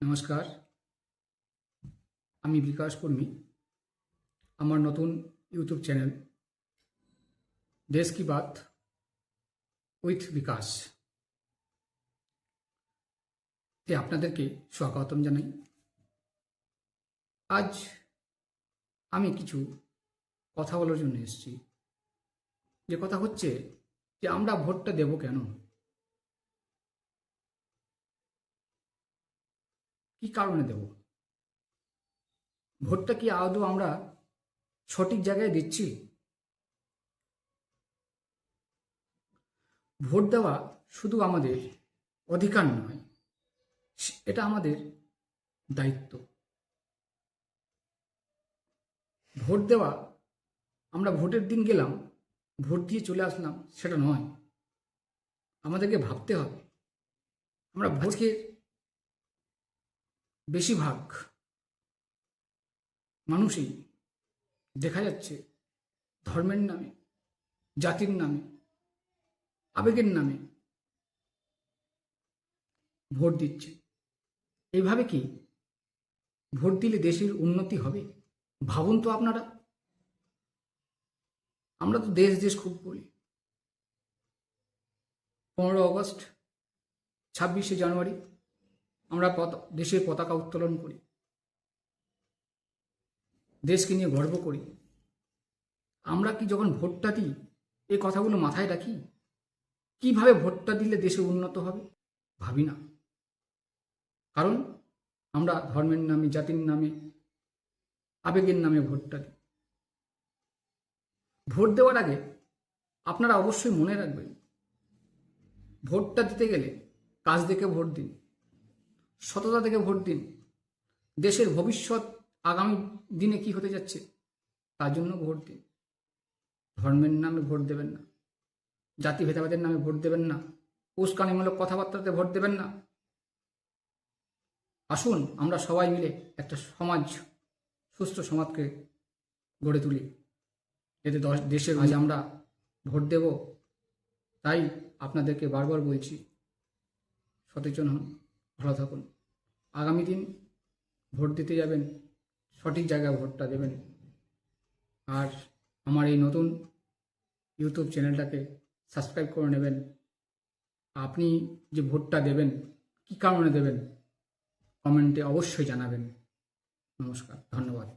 নমস্কার, আমি বিকাশ কর্মী। আমার নতুন ইউটিউব চ্যানেল দেশ কি বাত উইথ বিকাশ তে আপনাদেরকে স্বাগতম জানাই। আজ আমি কিছু কথা বলার জন্য এসেছি। যে কথা হচ্ছে যে আমরা ভোটটা দেব কেন, কি কারণে দেব, ভোটটা কি আদৌ আমরা সঠিক জায়গায় দিচ্ছি? ভোট দেওয়া শুধু আমাদের অধিকার নয়, এটা আমাদের দায়িত্ব। ভোট দেওয়া, আমরা ভোটের দিন গেলাম, ভোট দিয়ে চলে আসলাম, সেটা নয়। আমাদেরকে ভাবতে হবে। আমরা ভোটকে বেশিরভাগ মানুষই দেখা যাচ্ছে ধর্মের নামে, জাতির নামে, আবেগের নামে ভোট দিচ্ছে। এইভাবে কি ভোট দিলে দেশের উন্নতি হবে? ভাবুন তো আপনারা। আমরা তো দেশ দেশ খুব বলি। 15 আগস্ট, 26শে জানুয়ারি আমরা দেশের পতাকা উত্তোলন করি, দেশকে নিয়ে গর্ব করি। আমরা কি যখন ভোটটা দিই এই কথাগুলো মাথায় রাখি? কিভাবে ভোটটা দিলে দেশে উন্নত হবে? ভাবি না। কারণ আমরা ধর্মের নামে, জাতির নামে, আবেগের নামে ভোটটা দিই। ভোট দেওয়ার আগে আপনারা অবশ্যই মনে রাখবেন, ভোটটা দিতে গেলে কাজ দেখে ভোট দিন, সততা থেকে ভোট দিন। দেশের ভবিষ্যৎ আগামী দিনে কি হতে যাচ্ছে তার জন্য ভোট দিন। ধর্মের নামে ভোট দেবেন না, জাতি ভেদাভেদের নামে ভোট দেবেন না, উস্কানিমূলক কথাবার্তাতে ভোট দেবেন না। আসুন আমরা সবাই মিলে একটা সমাজ, সুস্থ সমাজকে গড়ে তুলি, এতে দেশের আজ আমরা ভোট দেব। তাই আপনাদেরকে বারবার বলছি, সচেতন হন, ভালো থাকুন। আগামী দিন ভোট দিতে যাবেন, সঠিক জায়গায় ভোটটা দেবেন। আর আমার এই নতুন ইউটিউব চ্যানেলটাকে সাবস্ক্রাইব করে নেবেন। আপনি যে ভোটটা দেবেন, কী কারণে দেবেন, কমেন্টে অবশ্যই জানাবেন। নমস্কার, ধন্যবাদ।